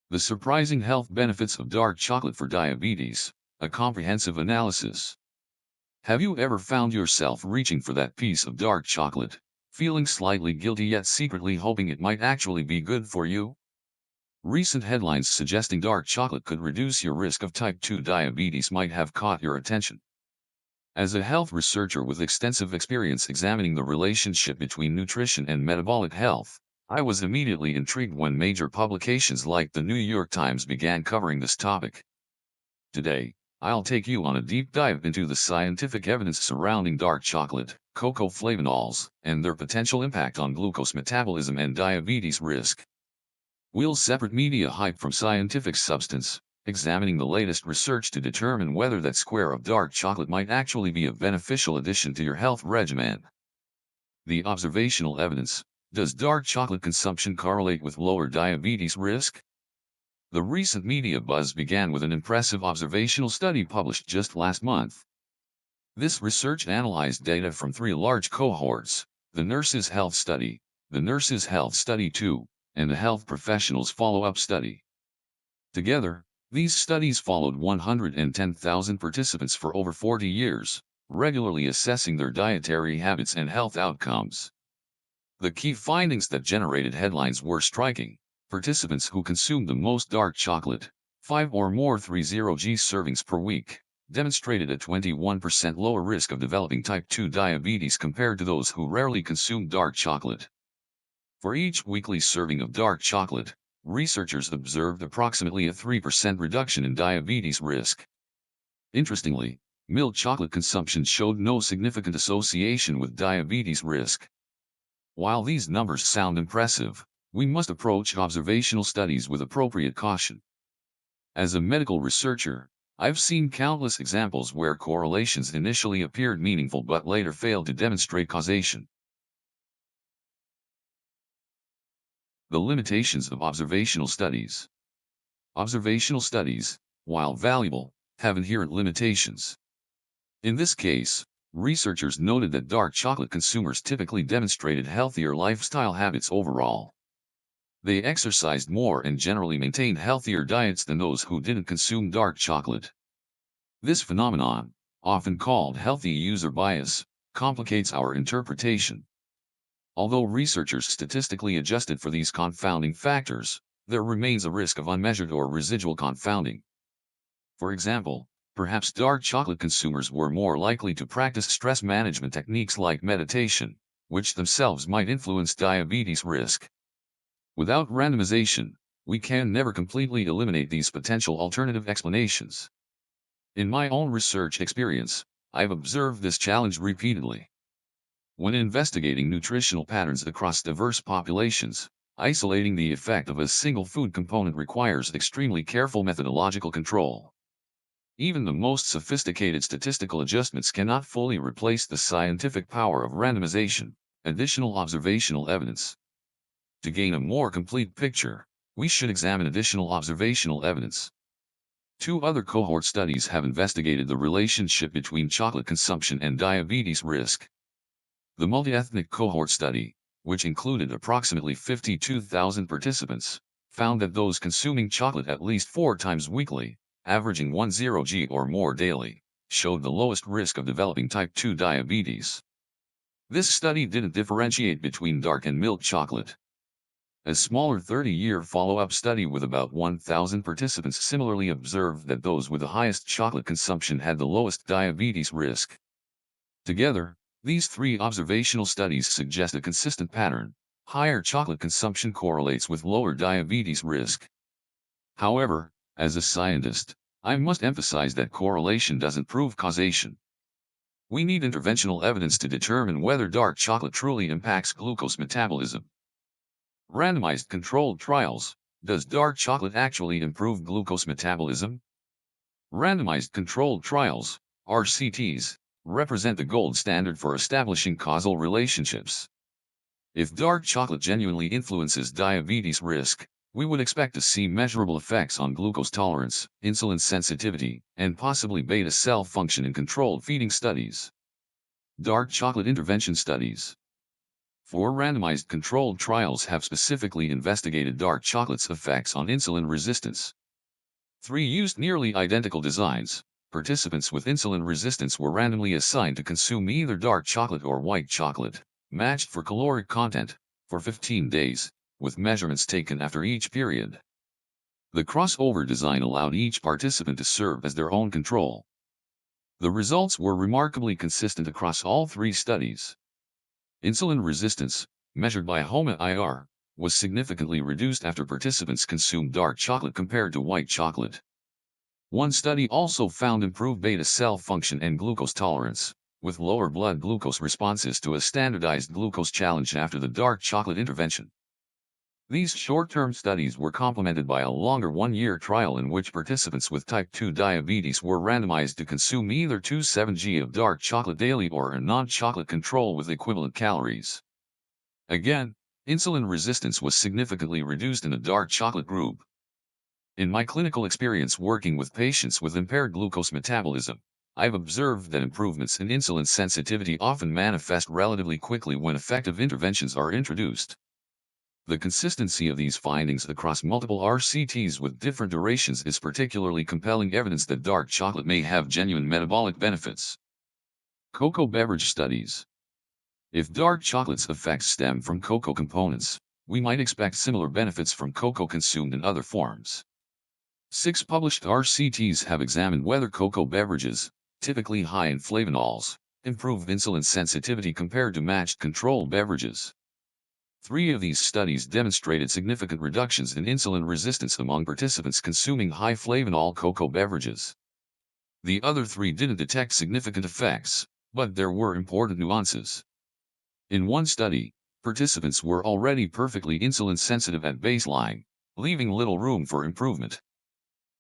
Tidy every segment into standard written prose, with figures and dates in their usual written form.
The surprising health benefits of dark chocolate for diabetes, a comprehensive analysis. Have you ever found yourself reaching for that piece of dark chocolate, feeling slightly guilty yet secretly hoping it might actually be good for you? Recent headlines suggesting dark chocolate could reduce your risk of type 2 diabetes might have caught your attention. As a health researcher with extensive experience examining the relationship between nutrition and metabolic health, I was immediately intrigued when major publications like the New York Times began covering this topic. Today, I'll take you on a deep dive into the scientific evidence surrounding dark chocolate, cocoa flavanols, and their potential impact on glucose metabolism and diabetes risk. We'll separate media hype from scientific substance, examining the latest research to determine whether that square of dark chocolate might actually be a beneficial addition to your health regimen. The observational evidence: does dark chocolate consumption correlate with lower diabetes risk? The recent media buzz began with an impressive observational study published just last month. This research analyzed data from 3 large cohorts: the Nurses' Health Study, the Nurses' Health Study 2, and the Health Professionals Follow-up Study. Together, these studies followed 110,000 participants for over 40 years, regularly assessing their dietary habits and health outcomes. The key findings that generated headlines were striking. Participants who consumed the most dark chocolate, 5 or more 30g servings per week, demonstrated a 21% lower risk of developing type 2 diabetes compared to those who rarely consumed dark chocolate. For each weekly serving of dark chocolate, researchers observed approximately a 3% reduction in diabetes risk. Interestingly, milk chocolate consumption showed no significant association with diabetes risk. While these numbers sound impressive, we must approach observational studies with appropriate caution. As a medical researcher, I've seen countless examples where correlations initially appeared meaningful but later failed to demonstrate causation. The limitations of observational studies. Observational studies, while valuable, have inherent limitations. In this case, researchers noted that dark chocolate consumers typically demonstrated healthier lifestyle habits overall. They exercised more and generally maintained healthier diets than those who didn't consume dark chocolate. This phenomenon, often called healthy user bias, complicates our interpretation. Although researchers statistically adjusted for these confounding factors, there remains a risk of unmeasured or residual confounding. For example, perhaps dark chocolate consumers were more likely to practice stress management techniques like meditation, which themselves might influence diabetes risk. Without randomization, we can never completely eliminate these potential alternative explanations. In my own research experience, I've observed this challenge repeatedly. When investigating nutritional patterns across diverse populations, isolating the effect of a single food component requires extremely careful methodological control. Even the most sophisticated statistical adjustments cannot fully replace the scientific power of randomization, additional observational evidence. To gain a more complete picture, we should examine additional observational evidence. 2 other cohort studies have investigated the relationship between chocolate consumption and diabetes risk. The multi-ethnic cohort study, which included approximately 52,000 participants, found that those consuming chocolate at least 4 times weekly, averaging 10g or more daily, showed the lowest risk of developing type 2 diabetes. This study didn't differentiate between dark and milk chocolate. A smaller 30-year follow-up study with about 1,000 participants similarly observed that those with the highest chocolate consumption had the lowest diabetes risk. Together, these 3 observational studies suggest a consistent pattern: higher chocolate consumption correlates with lower diabetes risk. However, as a scientist, I must emphasize that correlation doesn't prove causation. We need interventional evidence to determine whether dark chocolate truly impacts glucose metabolism. Randomized controlled trials: does dark chocolate actually improve glucose metabolism? Randomized controlled trials, RCTs, represent the gold standard for establishing causal relationships. If dark chocolate genuinely influences diabetes risk, we would expect to see measurable effects on glucose tolerance, insulin sensitivity, and possibly beta cell function in controlled feeding studies. Dark chocolate intervention studies. 4 randomized controlled trials have specifically investigated dark chocolate's effects on insulin resistance. 3 used nearly identical designs. Participants with insulin resistance were randomly assigned to consume either dark chocolate or white chocolate, matched for caloric content, for 15 days, with measurements taken after each period. The crossover design allowed each participant to serve as their own control. The results were remarkably consistent across all 3 studies. Insulin resistance, measured by HOMA-IR, was significantly reduced after participants consumed dark chocolate compared to white chocolate. One study also found improved beta cell function and glucose tolerance, with lower blood glucose responses to a standardized glucose challenge after the dark chocolate intervention. These short-term studies were complemented by a longer 1-year trial in which participants with type 2 diabetes were randomized to consume either 2.7 g of dark chocolate daily or a non-chocolate control with equivalent calories. Again, insulin resistance was significantly reduced in the dark chocolate group. In my clinical experience working with patients with impaired glucose metabolism, I've observed that improvements in insulin sensitivity often manifest relatively quickly when effective interventions are introduced. The consistency of these findings across multiple RCTs with different durations is particularly compelling evidence that dark chocolate may have genuine metabolic benefits. Cocoa beverage studies. If dark chocolate's effects stem from cocoa components, we might expect similar benefits from cocoa consumed in other forms. 6 published RCTs have examined whether cocoa beverages, typically high in flavanols, improve insulin sensitivity compared to matched control beverages. 3 of these studies demonstrated significant reductions in insulin resistance among participants consuming high flavanol cocoa beverages. The other 3 didn't detect significant effects, but there were important nuances. In one study, participants were already perfectly insulin sensitive at baseline, leaving little room for improvement.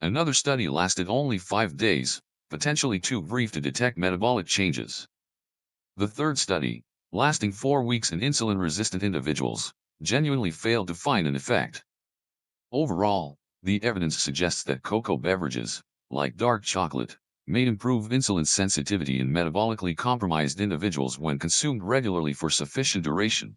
Another study lasted only 5 days, potentially too brief to detect metabolic changes. The third study, lasting 4 weeks in insulin-resistant individuals, genuinely failed to find an effect. Overall, the evidence suggests that cocoa beverages, like dark chocolate, may improve insulin sensitivity in metabolically compromised individuals when consumed regularly for sufficient duration.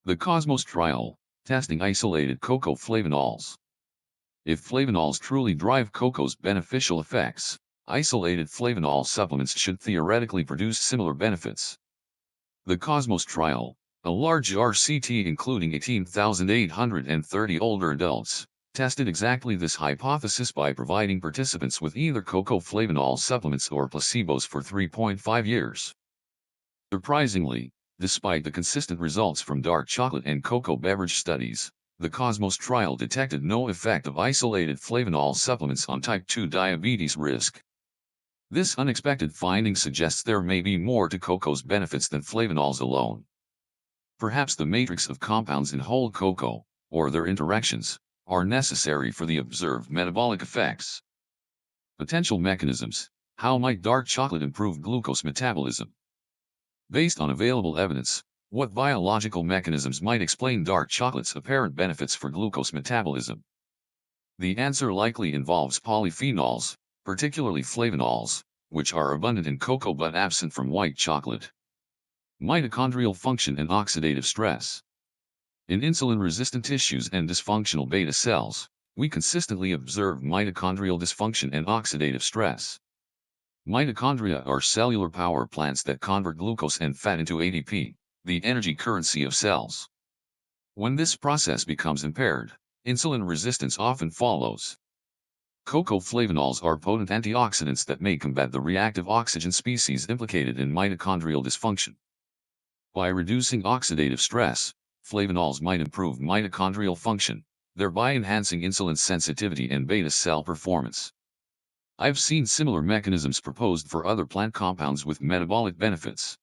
The Cosmos trial, testing isolated cocoa flavanols. If flavanols truly drive cocoa's beneficial effects, isolated flavanol supplements should theoretically produce similar benefits. The Cosmos trial, a large RCT including 18,830 older adults, tested exactly this hypothesis by providing participants with either cocoa flavanol supplements or placebos for 3.5 years. Surprisingly, despite the consistent results from dark chocolate and cocoa beverage studies, the Cosmos trial detected no effect of isolated flavanol supplements on type 2 diabetes risk. This unexpected finding suggests there may be more to cocoa's benefits than flavanols alone. Perhaps the matrix of compounds in whole cocoa, or their interactions, are necessary for the observed metabolic effects. Potential mechanisms. How might dark chocolate improve glucose metabolism? Based on available evidence, what biological mechanisms might explain dark chocolate's apparent benefits for glucose metabolism? The answer likely involves polyphenols, particularly flavanols, which are abundant in cocoa but absent from white chocolate. Mitochondrial function and oxidative stress. In insulin-resistant tissues and dysfunctional beta cells, we consistently observe mitochondrial dysfunction and oxidative stress. Mitochondria are cellular power plants that convert glucose and fat into ATP, the energy currency of cells. When this process becomes impaired, insulin resistance often follows. Cocoa flavanols are potent antioxidants that may combat the reactive oxygen species implicated in mitochondrial dysfunction. By reducing oxidative stress, flavanols might improve mitochondrial function, thereby enhancing insulin sensitivity and beta cell performance. I've seen similar mechanisms proposed for other plant compounds with metabolic benefits.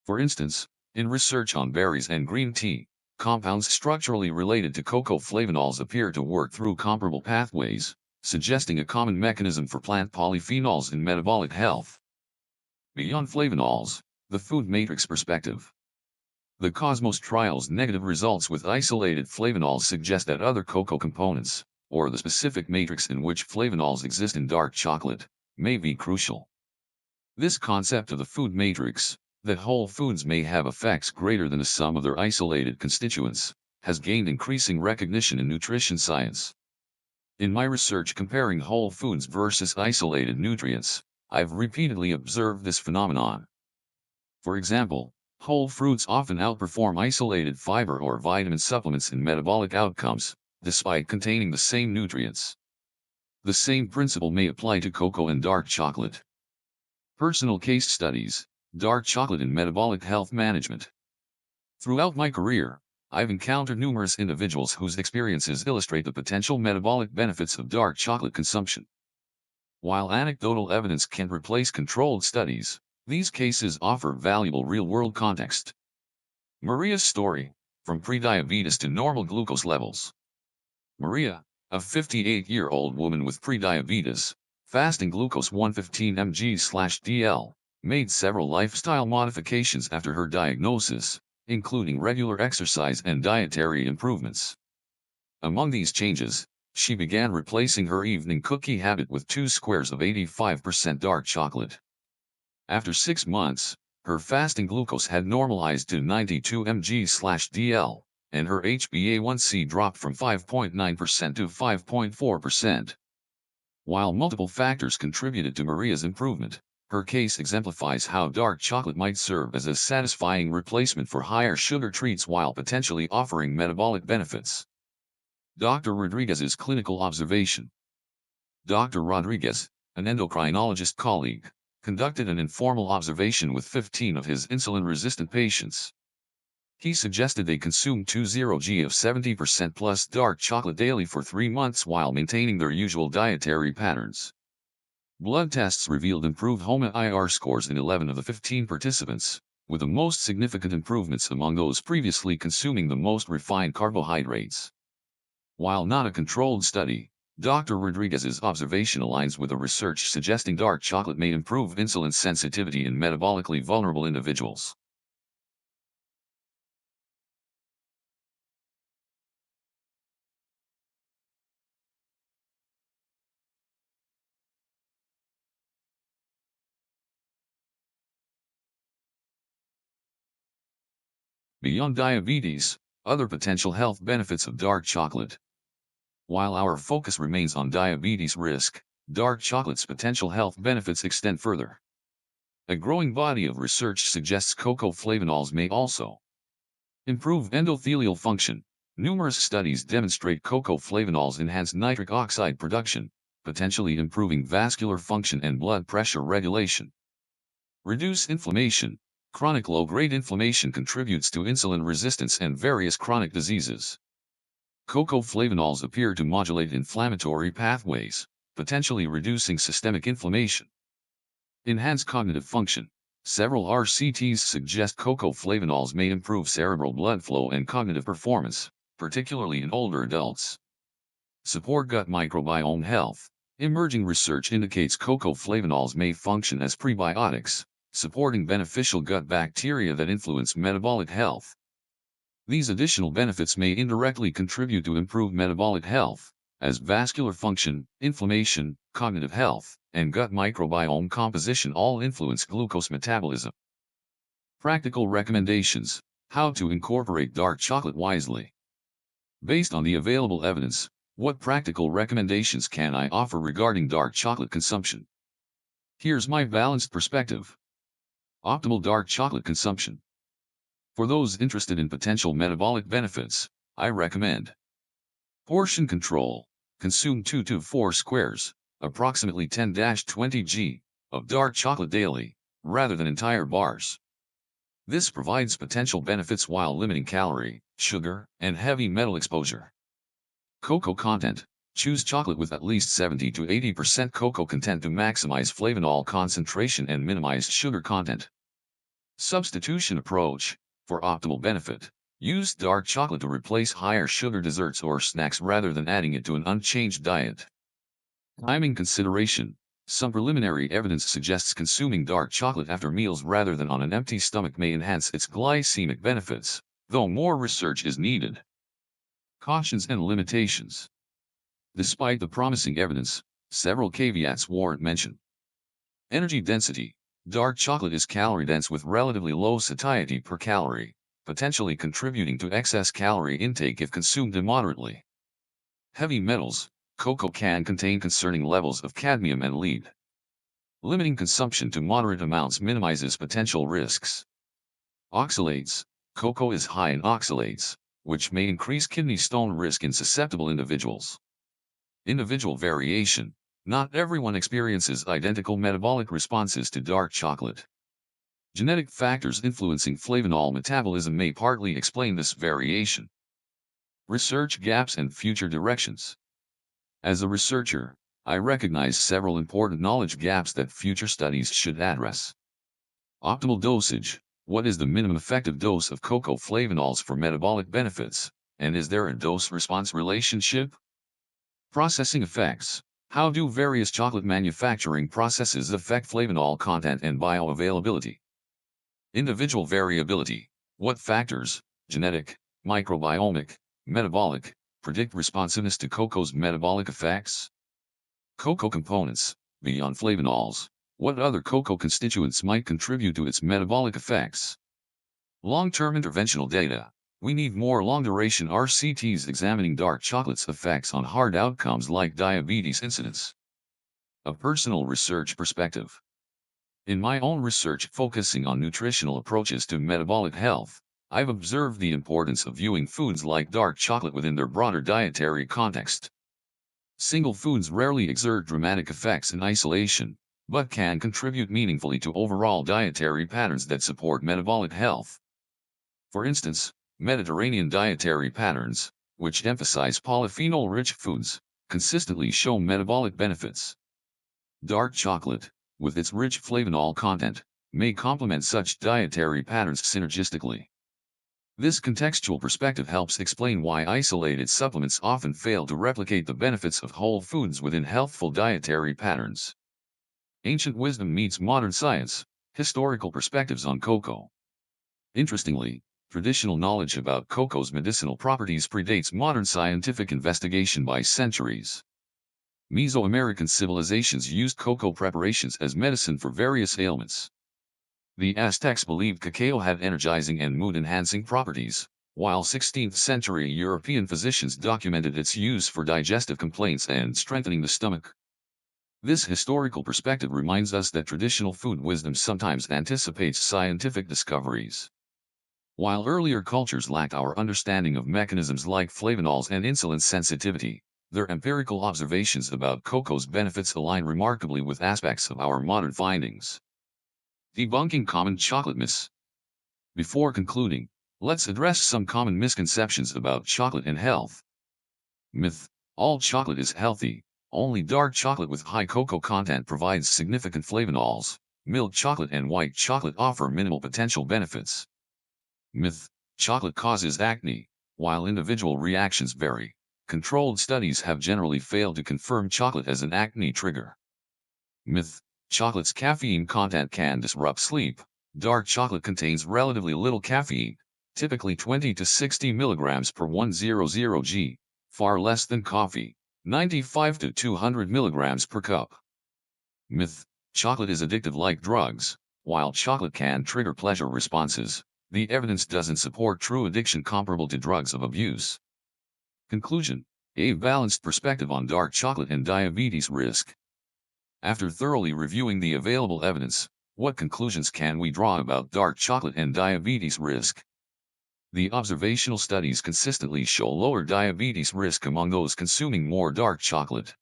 For instance, in research on berries and green tea, compounds structurally related to cocoa flavanols appear to work through comparable pathways, suggesting a common mechanism for plant polyphenols in metabolic health. Beyond flavanols, the food matrix perspective. The Cosmos trial's negative results with isolated flavanols suggest that other cocoa components, or the specific matrix in which flavanols exist in dark chocolate, may be crucial. This concept of the food matrix, that whole foods may have effects greater than the sum of their isolated constituents, has gained increasing recognition in nutrition science. In my research comparing whole foods versus isolated nutrients, I've repeatedly observed this phenomenon. For example, whole fruits often outperform isolated fiber or vitamin supplements in metabolic outcomes, despite containing the same nutrients. The same principle may apply to cocoa and dark chocolate. Personal case studies: dark chocolate in metabolic health management. Throughout my career, I've encountered numerous individuals whose experiences illustrate the potential metabolic benefits of dark chocolate consumption. While anecdotal evidence can't replace controlled studies, these cases offer valuable real-world context. Maria's story: from prediabetes to normal glucose levels. Maria, a 58-year-old woman with prediabetes, fasting glucose 115 mg/dl, made several lifestyle modifications after her diagnosis, including regular exercise and dietary improvements. Among these changes, she began replacing her evening cookie habit with 2 squares of 85% dark chocolate. After 6 months, her fasting glucose had normalized to 92 mg/dl, and her HbA1c dropped from 5.9% to 5.4%. While multiple factors contributed to Maria's improvement, her case exemplifies how dark chocolate might serve as a satisfying replacement for higher sugar treats while potentially offering metabolic benefits. Dr. Rodriguez's clinical observation. Dr. Rodriguez, an endocrinologist colleague, conducted an informal observation with 15 of his insulin-resistant patients. He suggested they consume 20 g of 70% plus dark chocolate daily for 3 months while maintaining their usual dietary patterns. Blood tests revealed improved HOMA-IR scores in 11 of the 15 participants, with the most significant improvements among those previously consuming the most refined carbohydrates. While not a controlled study, Dr. Rodriguez's observation aligns with the research suggesting dark chocolate may improve insulin sensitivity in metabolically vulnerable individuals. Beyond diabetes, other potential health benefits of dark chocolate. While our focus remains on diabetes risk, dark chocolate's potential health benefits extend further. A growing body of research suggests cocoa flavanols may also improve endothelial function. Numerous studies demonstrate cocoa flavanols enhance nitric oxide production, potentially improving vascular function and blood pressure regulation. Reduce inflammation. Chronic low-grade inflammation contributes to insulin resistance and various chronic diseases. Cocoa flavanols appear to modulate inflammatory pathways, potentially reducing systemic inflammation. Enhance cognitive function. Several RCTs suggest cocoa flavanols may improve cerebral blood flow and cognitive performance, particularly in older adults. Support gut microbiome health. Emerging research indicates cocoa flavanols may function as prebiotics, supporting beneficial gut bacteria that influence metabolic health. These additional benefits may indirectly contribute to improved metabolic health, as vascular function, inflammation, cognitive health, and gut microbiome composition all influence glucose metabolism. Practical recommendations: how to incorporate dark chocolate wisely. Based on the available evidence, what practical recommendations can I offer regarding dark chocolate consumption? Here's my balanced perspective. Optimal dark chocolate consumption. For those interested in potential metabolic benefits, I recommend portion control. Consume 2 to 4 squares, approximately 10-20 g, of dark chocolate daily, rather than entire bars. This provides potential benefits while limiting calorie, sugar, and heavy metal exposure. Cocoa content. Choose chocolate with at least 70 to 80% cocoa content to maximize flavanol concentration and minimize sugar content. Substitution approach. For optimal benefit, use dark chocolate to replace higher sugar desserts or snacks rather than adding it to an unchanged diet. Timing consideration. Some preliminary evidence suggests consuming dark chocolate after meals rather than on an empty stomach may enhance its glycemic benefits, though more research is needed. Cautions and limitations. Despite the promising evidence, several caveats warrant mention. Energy density. Dark chocolate is calorie-dense with relatively low satiety per calorie, potentially contributing to excess calorie intake if consumed immoderately. Heavy metals, cocoa can contain concerning levels of cadmium and lead. Limiting consumption to moderate amounts minimizes potential risks. Oxalates, cocoa is high in oxalates, which may increase kidney stone risk in susceptible individuals. Individual variation. Not everyone experiences identical metabolic responses to dark chocolate. Genetic factors influencing flavanol metabolism may partly explain this variation. Research gaps and future directions. As a researcher, I recognize several important knowledge gaps that future studies should address. Optimal dosage. What is the minimum effective dose of cocoa flavanols for metabolic benefits, and is there a dose-response relationship? Processing effects. How do various chocolate manufacturing processes affect flavanol content and bioavailability? Individual variability. What factors, genetic, microbiomic, metabolic, predict responsiveness to cocoa's metabolic effects? Cocoa components. Beyond flavanols, what other cocoa constituents might contribute to its metabolic effects? Long-term interventional data. We need more long-duration RCTs examining dark chocolate's effects on hard outcomes like diabetes incidence. A personal research perspective. In my own research focusing on nutritional approaches to metabolic health, I've observed the importance of viewing foods like dark chocolate within their broader dietary context. Single foods rarely exert dramatic effects in isolation, but can contribute meaningfully to overall dietary patterns that support metabolic health. For instance, Mediterranean dietary patterns, which emphasize polyphenol-rich foods, consistently show metabolic benefits. Dark chocolate, with its rich flavanol content, may complement such dietary patterns synergistically. This contextual perspective helps explain why isolated supplements often fail to replicate the benefits of whole foods within healthful dietary patterns. Ancient wisdom meets modern science, historical perspectives on cocoa. Interestingly, traditional knowledge about cocoa's medicinal properties predates modern scientific investigation by centuries. Mesoamerican civilizations used cocoa preparations as medicine for various ailments. The Aztecs believed cacao had energizing and mood-enhancing properties, while 16th-century European physicians documented its use for digestive complaints and strengthening the stomach. This historical perspective reminds us that traditional food wisdom sometimes anticipates scientific discoveries. While earlier cultures lacked our understanding of mechanisms like flavanols and insulin sensitivity, their empirical observations about cocoa's benefits align remarkably with aspects of our modern findings. Debunking common chocolate myths. Before concluding, let's address some common misconceptions about chocolate and health. Myth: all chocolate is healthy. Only dark chocolate with high cocoa content provides significant flavanols. Milk chocolate and white chocolate offer minimal potential benefits. Myth: chocolate causes acne. While individual reactions vary, controlled studies have generally failed to confirm chocolate as an acne trigger. Myth: chocolate's caffeine content can disrupt sleep. Dark chocolate contains relatively little caffeine, typically 20 to 60 milligrams per 100 g, far less than coffee, 95 to 200 milligrams per cup. Myth: chocolate is addictive like drugs. While chocolate can trigger pleasure responses, the evidence doesn't support true addiction comparable to drugs of abuse. Conclusion: a balanced perspective on dark chocolate and diabetes risk. After thoroughly reviewing the available evidence, what conclusions can we draw about dark chocolate and diabetes risk? The observational studies consistently show lower diabetes risk among those consuming more dark chocolate.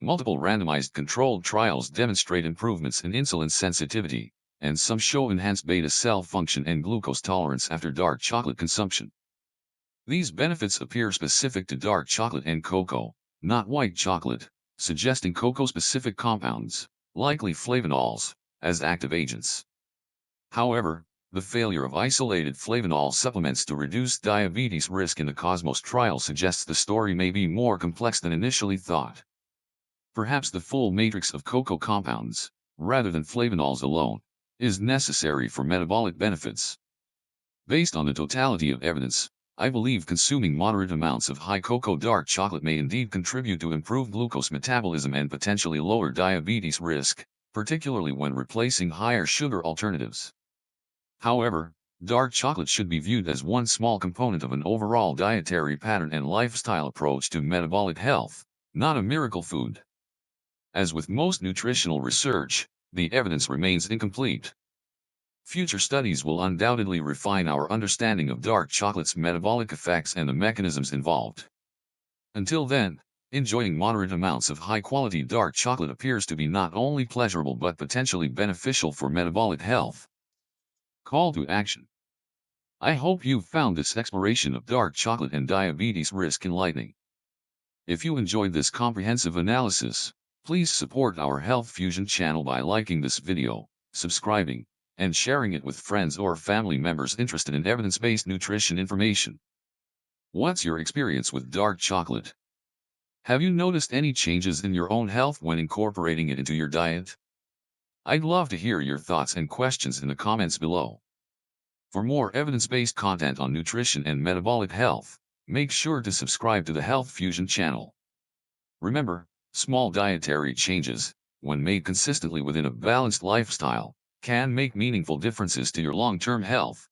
Multiple randomized controlled trials demonstrate improvements in insulin sensitivity, and some show enhanced beta cell function and glucose tolerance after dark chocolate consumption. These benefits appear specific to dark chocolate and cocoa, not white chocolate, suggesting cocoa-specific compounds, likely flavanols, as active agents. However, the failure of isolated flavanol supplements to reduce diabetes risk in the Cosmos trial suggests the story may be more complex than initially thought. Perhaps the full matrix of cocoa compounds, rather than flavanols alone, is necessary for metabolic benefits. Based on the totality of evidence, I believe consuming moderate amounts of high cocoa dark chocolate may indeed contribute to improved glucose metabolism and potentially lower diabetes risk, particularly when replacing higher sugar alternatives. However, dark chocolate should be viewed as one small component of an overall dietary pattern and lifestyle approach to metabolic health, not a miracle food. As with most nutritional research, the evidence remains incomplete. Future studies will undoubtedly refine our understanding of dark chocolate's metabolic effects and the mechanisms involved. Until then, enjoying moderate amounts of high-quality dark chocolate appears to be not only pleasurable but potentially beneficial for metabolic health. Call to action. I hope you found this exploration of dark chocolate and diabetes risk enlightening. If you enjoyed this comprehensive analysis, please support our Health Fusion channel by liking this video, subscribing, and sharing it with friends or family members interested in evidence-based nutrition information. What's your experience with dark chocolate? Have you noticed any changes in your own health when incorporating it into your diet? I'd love to hear your thoughts and questions in the comments below. For more evidence-based content on nutrition and metabolic health, make sure to subscribe to the Health Fusion channel. Remember, small dietary changes, when made consistently within a balanced lifestyle, can make meaningful differences to your long-term health.